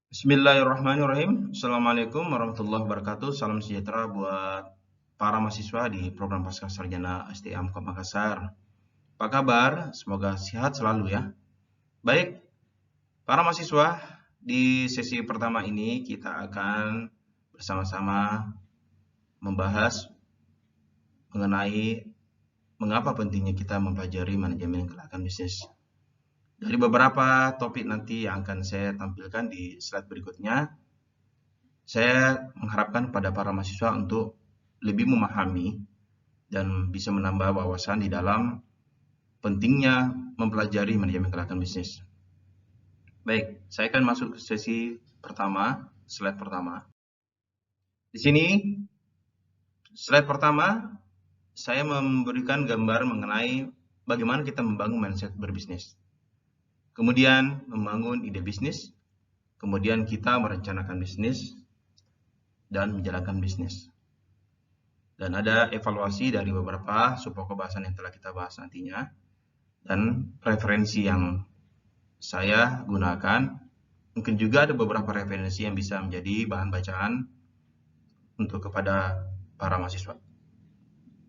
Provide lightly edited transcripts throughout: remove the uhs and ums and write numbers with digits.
Bismillahirrahmanirrahim. Assalamualaikum warahmatullahi wabarakatuh. Salam sejahtera buat para mahasiswa di program Pascasarjana STM Kota Makassar. Apa kabar? Semoga sehat selalu ya. Baik, para mahasiswa, di sesi pertama ini kita akan bersama-sama membahas mengenai mengapa pentingnya kita mempelajari manajemen kelangkaan bisnis. Dari beberapa topik nanti yang akan saya tampilkan di slide berikutnya, saya mengharapkan pada para mahasiswa untuk lebih memahami dan bisa menambah wawasan di dalam pentingnya mempelajari manajemen kelangkaan bisnis. Baik, saya akan masuk ke sesi pertama, slide pertama. Di sini, slide pertama, saya memberikan gambar mengenai bagaimana kita membangun mindset berbisnis. Kemudian membangun ide bisnis, kemudian kita merencanakan bisnis, dan menjalankan bisnis. Dan ada evaluasi dari beberapa subpokok bahasan yang telah kita bahas nantinya. Dan referensi yang saya gunakan, mungkin juga ada beberapa referensi yang bisa menjadi bahan bacaan untuk kepada para mahasiswa.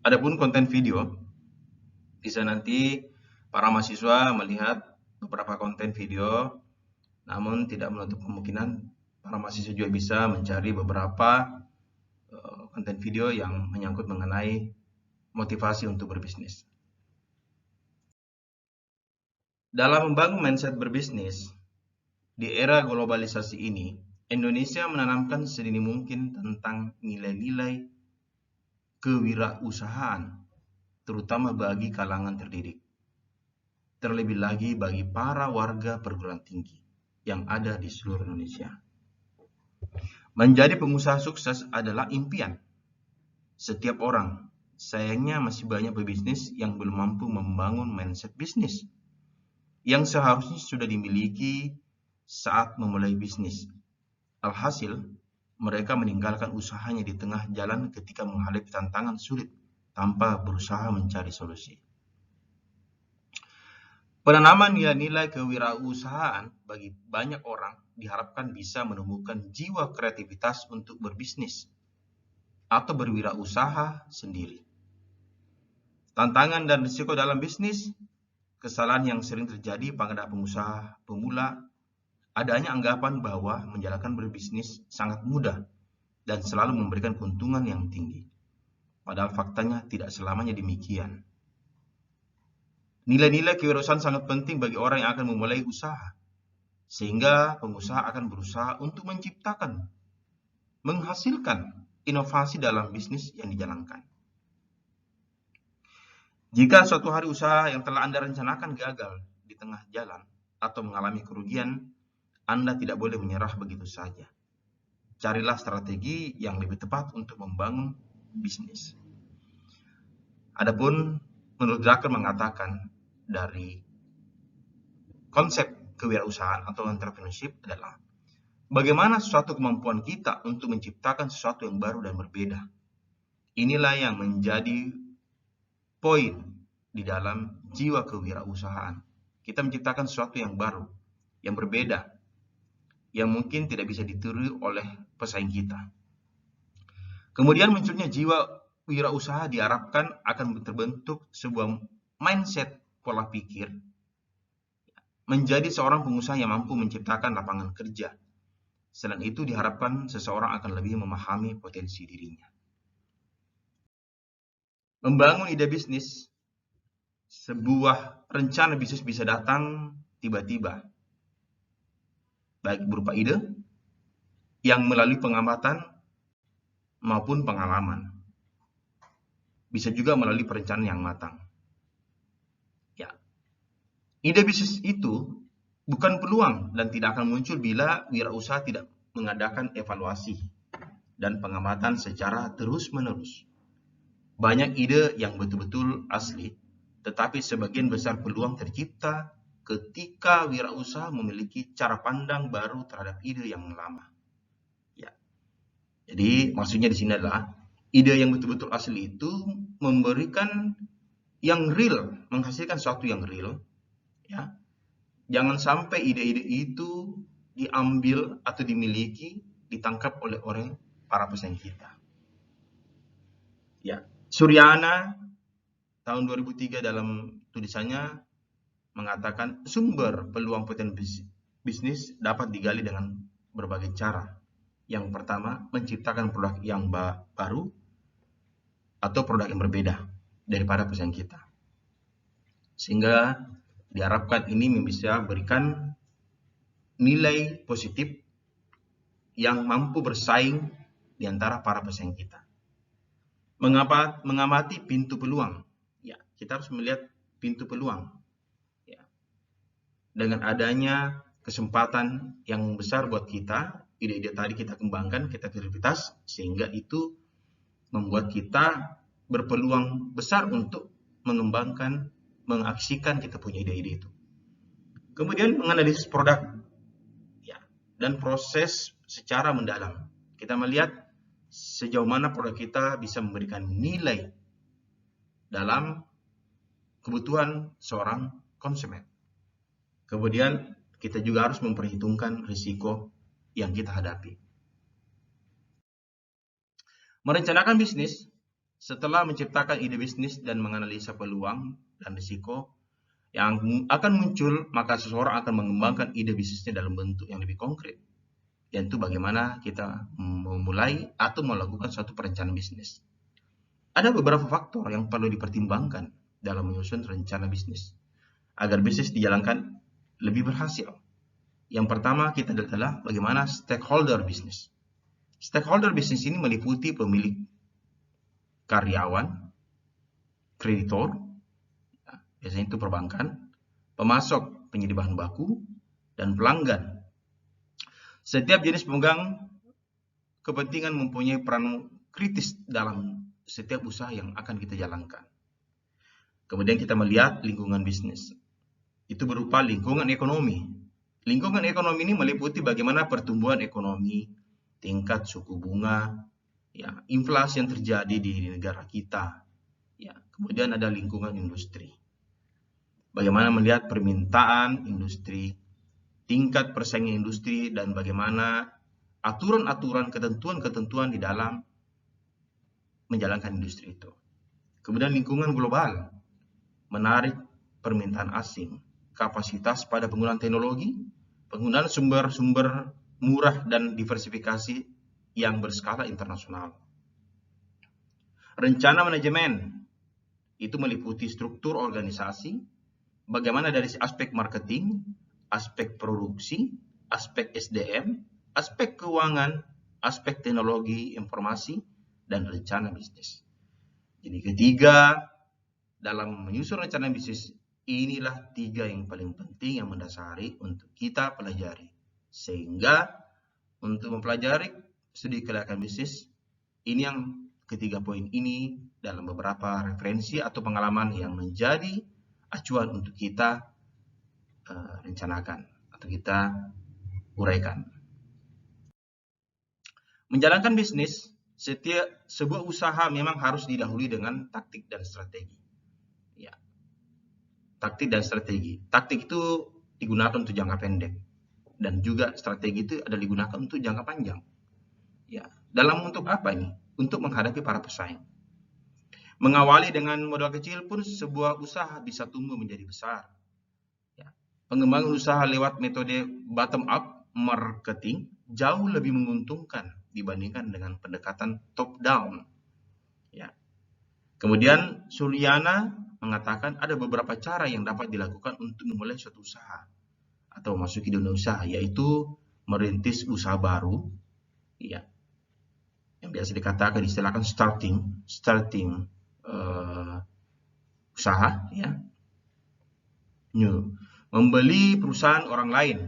Adapun konten video, bisa nanti para mahasiswa melihat beberapa konten video, namun tidak menutup kemungkinan para mahasiswa juga bisa mencari beberapa konten video yang menyangkut mengenai motivasi untuk berbisnis. Dalam membangun mindset berbisnis, di era globalisasi ini, Indonesia menanamkan sedini mungkin tentang nilai-nilai kewirausahaan, terutama bagi kalangan terdidik. Terlebih lagi bagi para warga perguruan tinggi yang ada di seluruh Indonesia. Menjadi pengusaha sukses adalah impian setiap orang. Sayangnya masih banyak pebisnis yang belum mampu membangun mindset bisnis yang seharusnya sudah dimiliki saat memulai bisnis. Alhasil, mereka meninggalkan usahanya di tengah jalan ketika menghadapi tantangan sulit tanpa berusaha mencari solusi. Penanaman nilai-nilai kewirausahaan bagi banyak orang diharapkan bisa menumbuhkan jiwa kreativitas untuk berbisnis atau berwirausaha sendiri. Tantangan dan risiko dalam bisnis, kesalahan yang sering terjadi pada pengusaha pemula, adanya anggapan bahwa menjalankan berbisnis sangat mudah dan selalu memberikan keuntungan yang tinggi. Padahal faktanya tidak selamanya demikian. Nilai-nilai kewirausahaan sangat penting bagi orang yang akan memulai usaha, sehingga pengusaha akan berusaha untuk menciptakan, menghasilkan inovasi dalam bisnis yang dijalankan. Jika suatu hari usaha yang telah Anda rencanakan gagal di tengah jalan atau mengalami kerugian, Anda tidak boleh menyerah begitu saja. Carilah strategi yang lebih tepat untuk membangun bisnis. Adapun menurut Drucker mengatakan dari konsep kewirausahaan atau entrepreneurship adalah bagaimana suatu kemampuan kita untuk menciptakan sesuatu yang baru dan berbeda. Inilah yang menjadi poin di dalam jiwa kewirausahaan. Kita menciptakan sesuatu yang baru, yang berbeda, yang mungkin tidak bisa ditiru oleh pesaing kita. Kemudian munculnya jiwa wirausaha diharapkan akan terbentuk sebuah mindset pola pikir menjadi seorang pengusaha yang mampu menciptakan lapangan kerja. Selain itu diharapkan seseorang akan lebih memahami potensi dirinya. Membangun ide bisnis, sebuah rencana bisnis bisa datang tiba-tiba, baik berupa ide yang melalui pengamatan maupun pengalaman. Bisa juga melalui perencanaan yang matang. Ya. Ide bisnis itu bukan peluang dan tidak akan muncul bila wirausaha tidak mengadakan evaluasi dan pengamatan secara terus-menerus. Banyak ide yang betul-betul asli, tetapi sebagian besar peluang tercipta ketika wirausaha memiliki cara pandang baru terhadap ide yang lama. Ya. Jadi maksudnya di sini adalah ide yang betul-betul asli itu memberikan yang real, menghasilkan sesuatu yang real. Ya. Jangan sampai ide-ide itu diambil atau dimiliki, ditangkap oleh para pesaing kita. Ya, Suryana tahun 2003 dalam tulisannya mengatakan sumber peluang potensi bisnis dapat digali dengan berbagai cara. Yang pertama, menciptakan produk yang baru atau produk yang berbeda daripada pesaing kita. Sehingga diharapkan ini bisa berikan nilai positif yang mampu bersaing di antara para pesaing kita. Mengamati pintu peluang. Ya, kita harus melihat pintu peluang. Ya. Dengan adanya kesempatan yang besar buat kita, ide-ide tadi kita kembangkan, kita kreativitas, sehingga itu membuat kita berpeluang besar untuk mengembangkan, mengaksikan kita punya ide-ide itu. Kemudian menganalisis produk, ya, dan proses secara mendalam. Kita melihat sejauh mana produk kita bisa memberikan nilai dalam kebutuhan seorang konsumen. Kemudian kita juga harus memperhitungkan risiko yang kita hadapi. Merencanakan bisnis setelah menciptakan ide bisnis dan menganalisa peluang dan risiko yang akan muncul, maka seseorang akan mengembangkan ide bisnisnya dalam bentuk yang lebih konkret. Yaitu bagaimana kita memulai atau melakukan suatu perencanaan bisnis. Ada beberapa faktor yang perlu dipertimbangkan dalam menyusun rencana bisnis agar bisnis dijalankan lebih berhasil. Yang pertama kita adalah bagaimana stakeholder bisnis. Stakeholder bisnis ini meliputi pemilik, karyawan, kreditor, biasanya itu perbankan, pemasok, penyedia bahan baku, dan pelanggan. Setiap jenis pemegang kepentingan mempunyai peran kritis dalam setiap usaha yang akan kita jalankan. Kemudian kita melihat lingkungan bisnis. Itu berupa lingkungan ekonomi. Lingkungan ekonomi ini meliputi bagaimana pertumbuhan ekonomi, tingkat suku bunga, ya, inflasi yang terjadi di negara kita. Ya, kemudian ada lingkungan industri. Bagaimana melihat permintaan industri, tingkat persaingan industri, dan bagaimana aturan-aturan, ketentuan-ketentuan di dalam menjalankan industri itu. Kemudian lingkungan global, menarik permintaan asing, kapasitas pada penggunaan teknologi, penggunaan sumber-sumber murah dan diversifikasi yang berskala internasional. Rencana manajemen itu meliputi struktur organisasi, bagaimana dari aspek marketing, aspek produksi, aspek SDM, aspek keuangan, aspek teknologi informasi, dan rencana bisnis. Jadi ketiga, dalam menyusun rencana bisnis, inilah tiga yang paling penting yang mendasari untuk kita pelajari. Sehingga untuk mempelajari studi kelayakan bisnis, ini yang ketiga poin ini dalam beberapa referensi atau pengalaman yang menjadi acuan untuk kita rencanakan atau kita uraikan. Menjalankan bisnis, setiap sebuah usaha memang harus didahului dengan taktik dan strategi. Ya. Taktik dan strategi. Taktik itu digunakan untuk jangka pendek. Dan juga strategi itu ada digunakan untuk jangka panjang. Ya, dalam untuk apa ini? Untuk menghadapi para pesaing. Mengawali dengan modal kecil pun sebuah usaha bisa tumbuh menjadi besar. Ya. Pengembangan usaha lewat metode bottom up marketing jauh lebih menguntungkan dibandingkan dengan pendekatan top down. Ya. Kemudian Suryana mengatakan ada beberapa cara yang dapat dilakukan untuk memulai suatu usaha atau memasuki dunia usaha, yaitu merintis usaha baru, ya, yang biasa dikatakan istilahkan starting usaha, ya, new, membeli perusahaan orang lain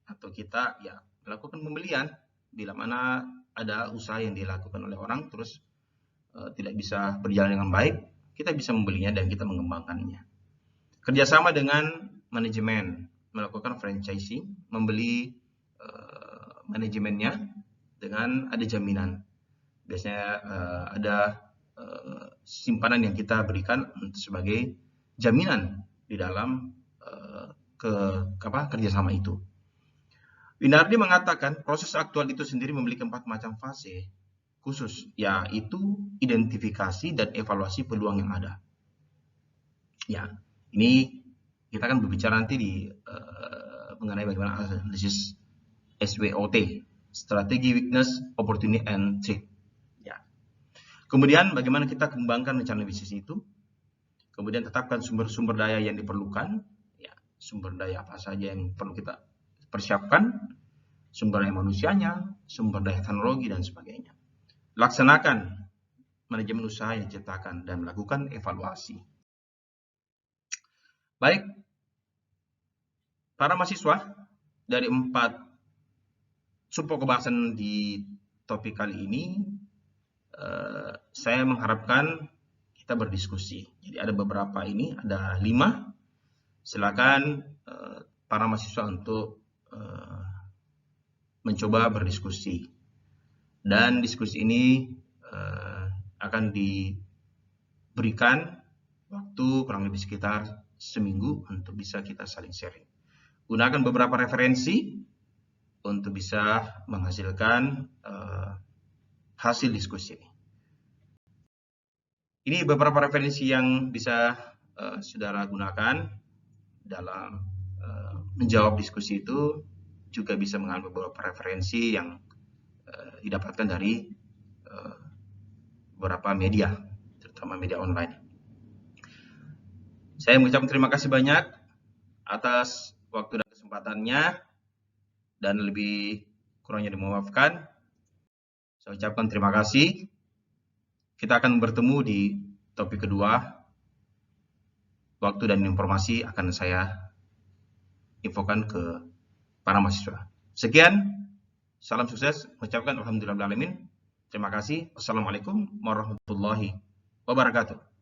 atau kita ya melakukan pembelian bila mana ada usaha yang dilakukan oleh orang terus tidak bisa berjalan dengan baik, kita bisa membelinya dan kita mengembangkannya. Kerjasama dengan manajemen, melakukan franchising, membeli manajemennya dengan ada jaminan. Biasanya ada simpanan yang kita berikan sebagai jaminan di dalam kerjasama itu. Winardi mengatakan proses aktual itu sendiri memiliki 4 macam fase khusus, yaitu identifikasi dan evaluasi peluang yang ada. Ya, ini kita akan berbicara nanti mengenai bagaimana analisis SWOT, strategi, weakness, opportunity, and threat. Ya. Kemudian bagaimana kita kembangkan rencana bisnis itu. Kemudian tetapkan sumber-sumber daya yang diperlukan. Ya, sumber daya apa saja yang perlu kita persiapkan, sumber daya manusianya, sumber daya teknologi, dan sebagainya. Laksanakan manajemen usaha yang diciptakan dan melakukan evaluasi. Baik, para mahasiswa, dari 4 subpembahasan di topik kali ini, saya mengharapkan kita berdiskusi. Jadi ada beberapa ini, ada 5. Silakan para mahasiswa untuk mencoba berdiskusi. Dan diskusi ini akan diberikan waktu kurang lebih sekitar seminggu untuk bisa kita saling sharing. Gunakan beberapa referensi untuk bisa menghasilkan hasil diskusi ini. Ini beberapa referensi yang bisa saudara gunakan dalam menjawab diskusi itu. Juga bisa mengambil beberapa referensi yang didapatkan dari beberapa media, terutama media online. Saya mengucapkan terima kasih banyak atas waktu dan kesempatannya, dan lebih kurangnya dimaafkan. Saya ucapkan terima kasih. Kita akan bertemu di topik kedua. Waktu dan informasi akan saya infokan ke para mahasiswa. Sekian, salam sukses. Mengucapkan alhamdulillahirabbil alamin. Terima kasih. Wassalamualaikum warahmatullahi wabarakatuh.